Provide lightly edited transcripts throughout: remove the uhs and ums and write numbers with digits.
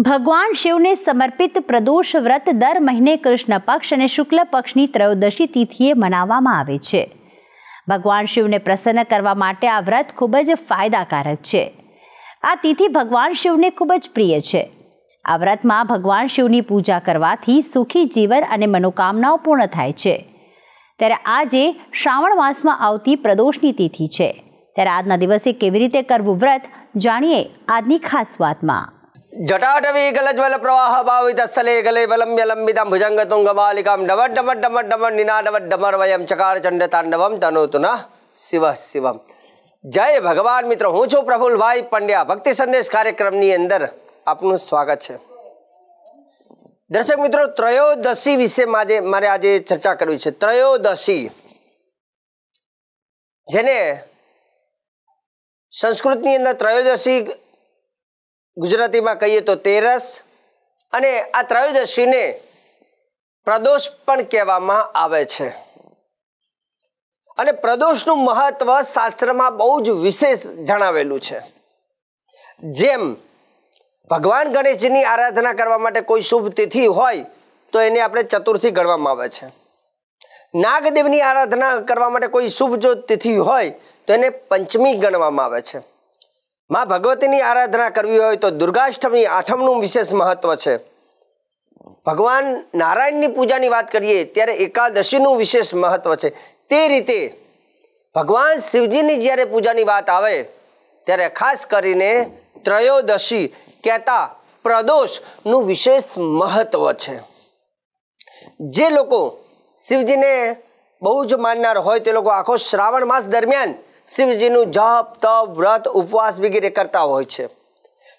ભગવાન શિવને સમર્પિત પ્રદોષ વ્રત દર મહિને કૃષ્ણ પક્ષ અને શુક્લ પક્ષની ત્રયોદશી તિથિએ મનાવવામાં આવે છે. ભગવાન શિવને પ્રસન્ન કરવા માટે આ વ્રત ખૂબ જ ફાયદાકારક છે. આ તિથિ ભગવાન શિવને ખૂબ જ પ્રિય છે. આ વ્રતમાં ભગવાન શિવની પૂજા કરવાથી સુખી જીવન અને મનોકામનાઓ પૂર્ણ થાય છે. ત્યારે આજે શ્રાવણ માસમાં આવતી પ્રદોષની તિથિ છે. ત્યારે આજના દિવસે કેવી રીતે કરવું વ્રત જાણીએ આજની ખાસ વાતમાં. જટાટવી ગલજ્વલ પ્રવાહ ભાવિત સ્થલે ગલે વલંબ્ય લંબિતમ ભુજંગ તુંગ બાલિકામ ડમર ડમર ડમર ડમર નિનાદવત ડમર વયમ ચકાર ચંડ તાંડવમ તનોતુના શિવ શિવમ. જય ભગવાન મિત્રો, હું છું પ્રફુલભાઈ પંડ્યા. ભક્તિ સંદેશ કાર્યક્રમની અંદર આપનું સ્વાગત છે. દર્શક મિત્રો, ત્રયોદશી વિશે મારે આજે ચર્ચા કરવી છે. ત્રયોદશી, જેને સંસ્કૃતની અંદર ત્રયોદશી, ગુજરાતીમાં કહીએ તો તેરસ, અને આ ત્રયોદશીને પ્રદોષ પણ કહેવામાં આવે છે. અને પ્રદોષનું મહત્વ શાસ્ત્રમાં બહુ જ વિશેષ જણાવેલું છે. જેમ ભગવાન ગણેશજીની આરાધના કરવા માટે કોઈ શુભ તિથિ હોય તો એને આપણે ચતુર્થી ગણવામાં આવે છે. નાગદેવની આરાધના કરવા માટે કોઈ શુભ જો તિથિ હોય તો એને પંચમી ગણવામાં આવે છે. માં ભગવતીની આરાધના કરવી હોય તો દુર્ગાષ્ટમી આઠમનું વિશેષ મહત્વ છે. ભગવાન નારાયણની પૂજાની વાત કરીએ ત્યારે એકાદશીનું વિશેષ મહત્વ છે. તે રીતે ભગવાન શિવજીની જ્યારે પૂજાની વાત આવે ત્યારે ખાસ કરીને ત્રયોદશી કહેતા પ્રદોષનું વિશેષ મહત્વ છે. જે લોકો શિવજીને બહુ જ માનનાર હોય તે લોકો આખો શ્રાવણ માસ દરમિયાન શિવજીનું જપ, તપ, વ્રત, ઉપવાસ વગેરે કરતા હોય છે.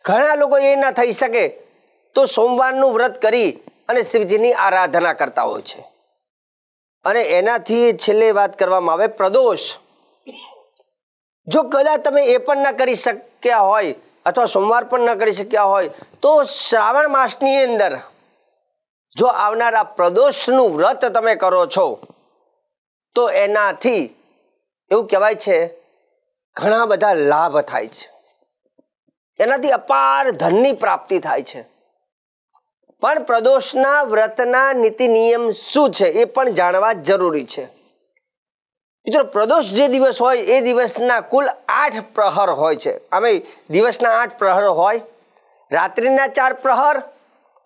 ઘણા લોકો એ ના થઈ શકે તો સોમવારનું વ્રત કરી અને શિવજીની આરાધના કરતા હોય છે. અને એનાથી છેલ્લે વાત કરવામાં આવે પ્રદોષ. જો કદાચ તમે એ પણ ના કરી શક્યા હોય અથવા સોમવાર પણ ન કરી શક્યા હોય તો શ્રાવણ માસની અંદર જો આવનારા પ્રદોષનું વ્રત તમે કરો છો તો એનાથી એવું કહેવાય છે ઘણા બધા લાભ થાય છે. એનાથી અપાર ધનની પ્રાપ્તિ થાય છે. પણ પ્રદોષના વ્રતના નીતિ નિયમ શું છે એ પણ જાણવા જરૂરી છે. મિત્રો, પ્રદોષ જે દિવસ હોય એ દિવસના કુલ 8 પ્રહર હોય છે. આમે દિવસના 8 પ્રહર હોય, રાત્રિના 4 પ્રહર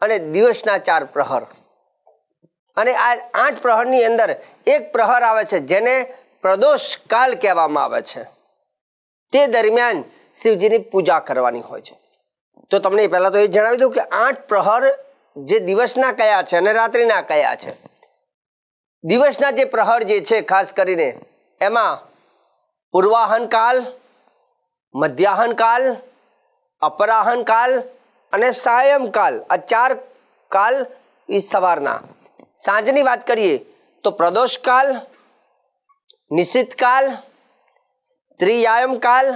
અને દિવસના 4 પ્રહર. અને આ 8 પ્રહરની અંદર એક પ્રહર આવે છે જેને પ્રદોષ કાલ કહેવામાં આવે છે. તે દરમિયાન શિવજીની પૂજા કરવાની હોય છે. તો તમને પહેલાં તો એ જણાવી દઉં કે 8 પ્રહર જે દિવસના કયા છે અને રાત્રિના કયા છે. દિવસના જે પ્રહર જે છે ખાસ કરીને એમાં પૂર્વાહન કાલ, મધ્યાહન કાલ, અપરાહન કાલ અને સાયંકાલ, આ 4 કાલ એ સવારના. સાંજની વાત કરીએ તો પ્રદોષ કાલ, નિશિત કાલ, ત્રિયાયમ કાલ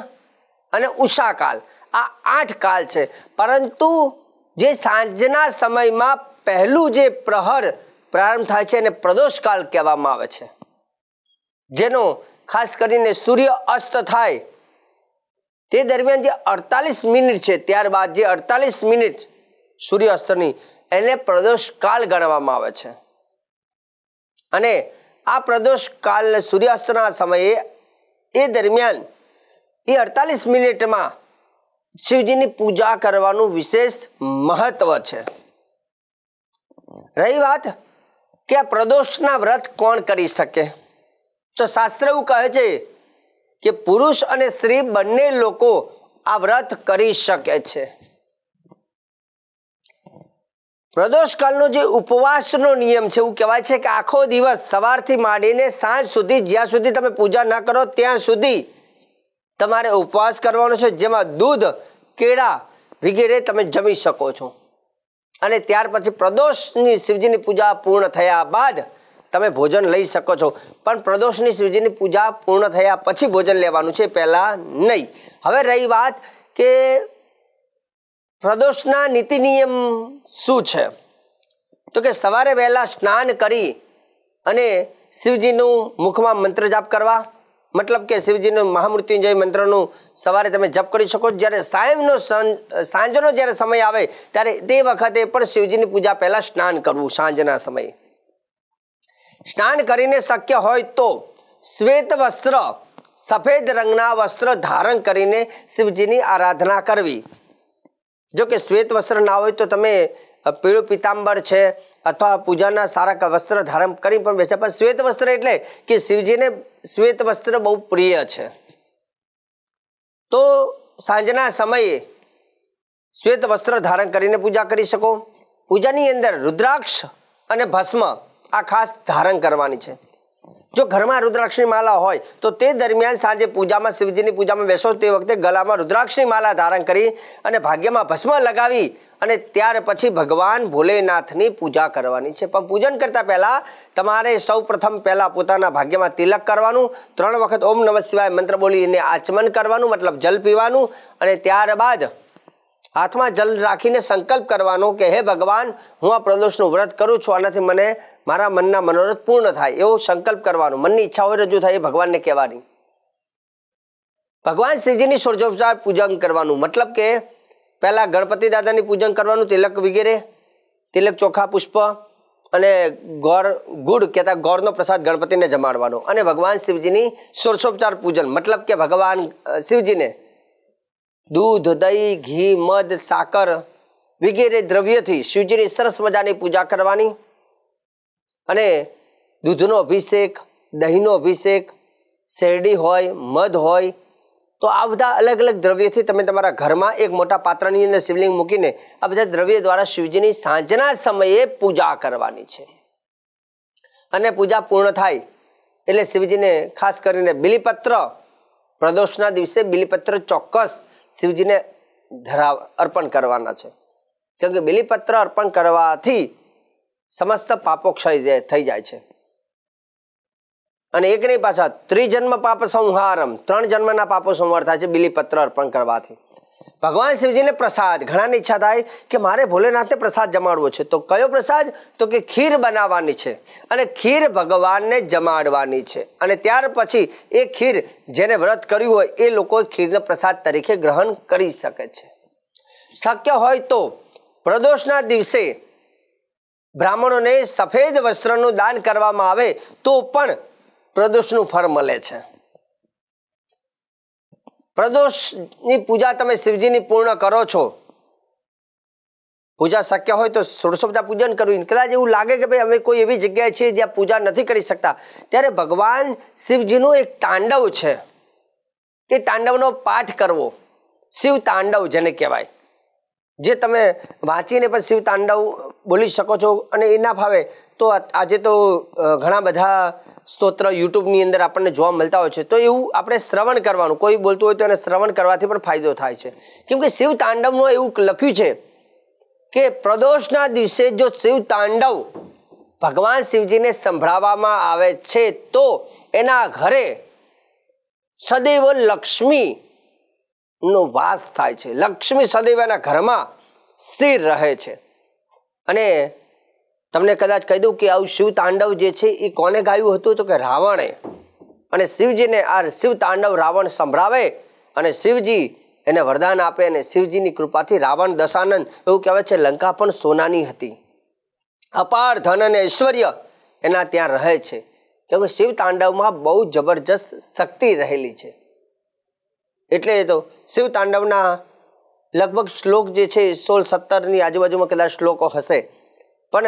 અને ઉષા કાલ. આ 8 કાલ છે. પરંતુ જે સાંજના સમયમાં પહેલું જે પ્રહર પ્રારંભ થાય છે એને પ્રદોષ કાલ કહેવામાં આવે છે. જેનો ખાસ કરીને સૂર્ય અસ્ત થાય તે દરમિયાન જે 48 મિનિટ છે, ત્યારબાદ જે 48 મિનિટ સૂર્યાસ્તની એને પ્રદોષ કાલ ગણવામાં આવે છે. અને આ પ્રદોષ કાલ સૂર્યાસ્તના સમયે એ દરમિયાન એ 48 મિનિટમાં શિવજીની પૂજા કરવાનું વિશેષ મહત્વ છે. રહી વાત કે આ પ્રદોષના વ્રત કોણ કરી શકે, તો શાસ્ત્ર એવું કહે છે કે પુરુષ અને સ્ત્રી બંને લોકો આ વ્રત કરી શકે છે. પ્રદોષકાલનો જે ઉપવાસનો નિયમ છે એવું કહેવાય છે કે આખો દિવસ સવારથી માંડીને સાંજ સુધી જ્યાં સુધી તમે પૂજા ના કરો ત્યાં સુધી તમારે ઉપવાસ કરવાનો છે, જેમાં દૂધ, કેળા વગેરે તમે જમી શકો છો. અને ત્યાર પછી પ્રદોષની શિવજીની પૂજા પૂર્ણ થયા બાદ તમે ભોજન લઈ શકો છો. પણ પ્રદોષની શિવજીની પૂજા પૂર્ણ થયા પછી ભોજન લેવાનું છે, પહેલાં નહીં. હવે રહી વાત કે પ્રદોષના નીતિ નિયમ શું છે, તો કે સવારે વહેલા સ્નાન કરી અને શિવજીનું મુખમાં મંત્ર જાપ કરવા, મતલબ કે શિવજીનું મહામૃત્યુંજય મંત્રનું સવારે તમે જપ કરી શકો. જ્યારે સાંજનો જ્યારે સમય આવે ત્યારે તે વખતે પણ શિવજીની પૂજા પહેલા સ્નાન કરવું. સાંજના સમયે સ્નાન કરીને શક્ય હોય તો શ્વેત વસ્ત્ર, સફેદ રંગના વસ્ત્ર ધારણ કરીને શિવજીની આરાધના કરવી. જો કે શ્વેત વસ્ત્ર ના હોય તો તમે પીળું પિતાંબર છે અથવા પૂજાના સારા વસ્ત્ર ધારણ કરી પણ બેસે. પણ શ્વેત વસ્ત્ર એટલે કે શિવજીને શ્વેત વસ્ત્ર બહુ પ્રિય છે. તો સાંજના સમયે શ્વેત વસ્ત્ર ધારણ કરીને પૂજા કરી શકો. પૂજાની અંદર રુદ્રાક્ષ અને ભસ્મ આ ખાસ ધારણ કરવાની છે. જો ઘરમાં રુદ્રાક્ષની માલા હોય તો તે દરમિયાન સાંજે પૂજામાં, શિવજીની પૂજામાં બેસો તે વખતે ગળામાં રુદ્રાક્ષની માલા ધારણ કરી અને ભાગ્યમાં ભસ્મ લગાવી અને ત્યાર પછી ભગવાન ભોલેનાથની પૂજા કરવાની છે. પણ પૂજન કરતા પહેલા તમારે સૌ પ્રથમ પહેલા પોતાના ભાગ્યમાં તિલક કરવાનું, 3 વખત ઓમ નમઃ શિવાય મંત્ર બોલીને આચમન કરવાનું, મતલબ જલ પીવાનું, અને ત્યારબાદ હાથમાં જલ રાખીને સંકલ્પ કરવાનો કે હે ભગવાન, હું આ પ્રદોષનું વ્રત કરું છું, આનાથી મને મારા મનના મનોરથ પૂર્ણ થાય એવો સંકલ્પ કરવાનો. મનની ઈચ્છા હોય રજૂ થાય એ ભગવાનને કહેવાની. ભગવાન શિવજીની ષોડશોપચાર પૂજન કરવાનું, મતલબ કે પહેલા ગણપતિ દાદાની પૂજન કરવાનું, તિલક વગેરે, તિલક, ચોખા, પુષ્પ અને ગુડ કહેતા ગોળનો પ્રસાદ ગણપતિને જમાડવાનો. અને ભગવાન શિવજીની ષોડશોપચાર પૂજન, મતલબ કે ભગવાન શિવજીને દૂધ, દહીં, ઘી, મધ, સાકર વગેરે દ્રવ્યથી શિવજીની સરસ મજાની પૂજા કરવાની. અને દૂધનો અભિષેક, દહીંનો અભિષેક, શેરડી હોય, મધ હોય, તો આ બધા અલગ અલગ દ્રવ્યથી તમે તમારા ઘરમાં એક મોટા પાત્રની અંદર શિવલિંગ મૂકીને આ બધા દ્રવ્ય દ્વારા શિવજીની સાંજના સમયે પૂજા કરવાની છે. અને પૂજા પૂર્ણ થાય એટલે શિવજીને ખાસ કરીને બિલીપત્ર, પ્રદોષના દિવસે બિલીપત્ર ચોક્કસ શિવજીને અર્પણ કરવાના છે. કેમ કે બિલીપત્ર અર્પણ કરવાથી સમસ્ત પાપો ક્ષય થઈ જાય છે. અને એક નહીં પાછા ત્રિજન્મ પાપ સંહારમ, 3 જન્મના પાપો સંહાર થાય છે બિલીપત્ર અર્પણ કરવાથી. ભગવાન શિવજીને પ્રસાદ, ઘણાની ઈચ્છા થાય કે મારે ભોલેનાથને પ્રસાદ જમાડવો છે. તો કયો પ્રસાદ? તો કે ખીર બનાવવાની છે અને ખીર ભગવાનને જમાડવાની છે. અને ત્યાર પછી એ ખીર જેને વ્રત કર્યું હોય એ લોકો ખીરનો પ્રસાદ તરીકે ગ્રહણ કરી શકે છે. શક્ય હોય તો પ્રદોષના દિવસે બ્રાહ્મણોને સફેદ વસ્ત્રનું દાન કરવામાં આવે તો પણ પ્રદોષનું ફળ મળે છે. પ્રદોષની પૂજા તમે શિવજીની પૂર્ણ કરો છો. પૂજા શક્ય હોય તો ષોડશોપચાર પૂજન કરવું. કદાચ એવું લાગે કે ભાઈ અમે કોઈ એવી જગ્યાએ છીએ જ્યાં પૂજા નથી કરી શકતા, ત્યારે ભગવાન શિવજીનું એક તાંડવ છે, એ તાંડવનો પાઠ કરવો. શિવ તાંડવ જેને કહેવાય, જે તમે વાંચીને પણ શિવ તાંડવ બોલી શકો છો. અને એ ના ફાવે તો આજે તો ઘણા બધા સ્તોત્ર યુટ્યુબની અંદર આપણને જોવા મળતા હોય છે, તો એવું આપણે શ્રવણ કરવાનું. કોઈ બોલતું હોય તો એને શ્રવણ કરવાથી પણ ફાયદો થાય છે. કેમ કે શિવ તાંડવનું એવું લખ્યું છે કે પ્રદોષના દિવસે જો શિવ તાંડવ ભગવાન શિવજીને સંભળાવવામાં આવે છે તો એના ઘરે સદૈવ લક્ષ્મીનો વાસ થાય છે. લક્ષ્મી સદૈવ એના ઘરમાં સ્થિર રહે છે. અને તમને કદાચ કહી દઉં કે આવું શિવ તાંડવ જે છે એ કોને ગાયું હતું? તો કે રાવણે. અને શિવજીને આ શિવ તાંડવ રાવણ સંભળાવે અને શિવજી એને વરદાન આપે અને શિવજીની કૃપાથી રાવણ દશાનંદ, એવું કહેવાય છે લંકા પણ સોનાની હતી. અપાર ધન અને ઐશ્વર્ય એના ત્યાં રહે છે. કેમ કે શિવ તાંડવમાં બહુ જબરજસ્ત શક્તિ રહેલી છે. એટલે તો શિવ તાંડવના લગભગ શ્લોક જે છે 16-17ની આજુબાજુમાં કદાચ શ્લોકો હશે, પણ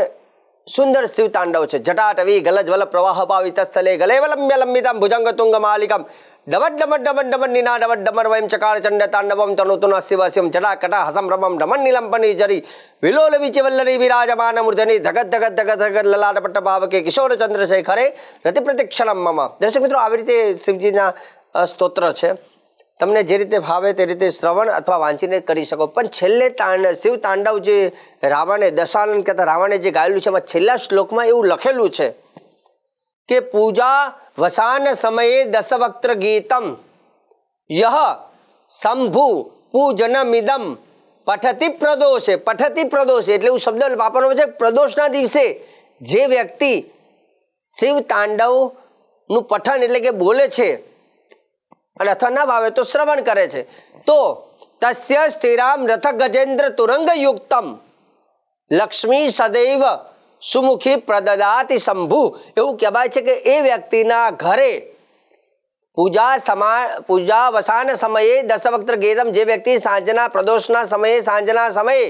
સુંદર શિવ તાંડવ છે. જટાટવી ગલજ્વલ પ્રવાહ પાવિત સ્થલે ગલેવલમ્ય લંબિતમ ભુજંગ તુંગ માલિકમ ડમટ ડમટ ડમટ ડમટ નિના ડમટ ડમર વયમ ચકાર ચંડ તાંડવમ તનુતુના શિવસ્યમ જટાકટા હસમ રમમ ડમન નીલંપની જરી વિલોલ વિચવલ્લરી વિરાજમાન મૂર્ધની ધગત ધગત ધગત ધગત લલાટ પટ્ટ ભાવકે કિશોર ચંદ્રશેખરે રતિ પ્રતિક્ષણમ મમ. દર્શક મિત્રો, આવી રીતે શિવજીના સ્તોત્ર છે. તમને જે રીતે ભાવે તે રીતે શ્રવણ અથવા વાંચીને કરી શકો. પણ છેલ્લે શિવ તાંડવ જે રાવણે, દશાનંદ કહેતા રાવણે જે ગાયેલું છે, એમાં છેલ્લા શ્લોકમાં એવું લખેલું છે કે પૂજા વસાન સમયે દશવક્ત્ર ગીતમ યહ શંભુ પૂજનમિદમ પઠતિ પ્રદોષે. પઠતિ પ્રદોષે એટલે એવું શબ્દ વાપરવાનો છે. પ્રદોષના દિવસે જે વ્યક્તિ શિવ તાંડવનું પઠન એટલે કે બોલે છે અને અથવા ન ભાવે તો શ્રવણ કરે છે. તો તસ્ય સ્થિરામ રથ ગજેન્દ્ર તુરંગ યુક્તમ લક્ષ્મી સદૈવ સુમુખી પ્રદદાતિ શંભુ. એવું કહેવાય છે કે એ વ્યક્તિના ઘરે પૂજા વસાન સમયે દશવક્ત્ર ગેદમ, જે વ્યક્તિ સાંજના પ્રદોષના સમયે સાંજના સમયે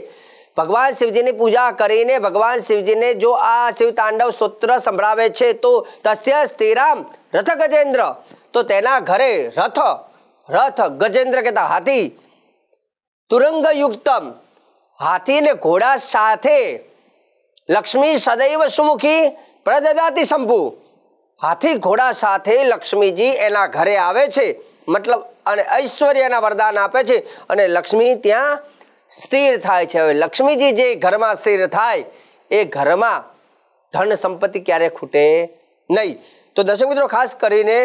ભગવાન શિવજીની પૂજા કરીને ભગવાન શિવજીને જો આ શિવ તાંડવ સ્તોત્ર સંભળાવે છે તો તસ્ય સ્થિરામ રથ ગજેન્દ્ર, તો તેના ઘરે રથ ગજેન્દ્ર કહેતા હાથી, તુરંગ યુક્તમ હાથી ને ઘોડા સાથે, લક્ષ્મી સદૈવ સુમુખી પ્રદદાતિ શંભુ, હાથી ઘોડા સાથે લક્ષ્મીજી એના ઘરે આવે છે, મતલબ અને ઐશ્વર્યના વરદાન આપે છે અને લક્ષ્મી ત્યાં સ્થિર થાય છે. હવે લક્ષ્મીજી જે ઘરમાં સ્થિર થાય એ ઘરમાં ધન સંપત્તિ ક્યારે ખૂટે નહીં. તો દર્શક મિત્રો, ખાસ કરીને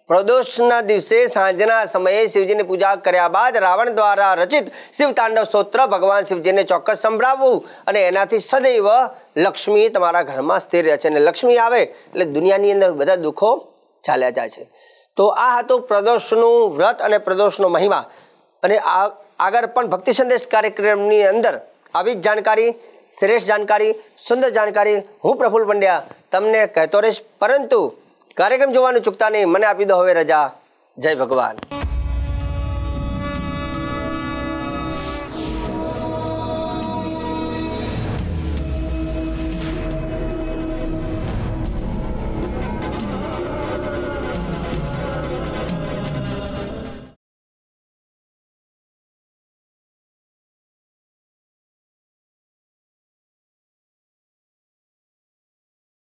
પ્રદોષના દિવસે સાંજના સમયે શિવજીની પૂજા કર્યા બાદ રાવણ દ્વારા રચિત શિવ તાંડવ સ્તોત્ર ભગવાન શિવજીને ચોક્કસ સંભળાવવું અને એનાથી સદૈવ લક્ષ્મી તમારા ઘરમાં સ્થિર રહે છે. અને લક્ષ્મી આવે એટલે દુનિયાની અંદર બધા દુઃખો ચાલ્યા જાય છે. તો આ હતું પ્રદોષનું વ્રત અને પ્રદોષનો મહિમા. અને આગળ પણ ભક્તિ સંદેશ કાર્યક્રમની અંદર આવી જ જાણકારી, શ્રેષ્ઠ જાણકારી, સુંદર જાણકારી હું પ્રફુલ્લ પંડ્યા તમને કહેતો રહીશ. પરંતુ કાર્યક્રમ જોવાનું ચૂકતા નહીં. મને આપી દો હવે રજા. જય ભગવાન.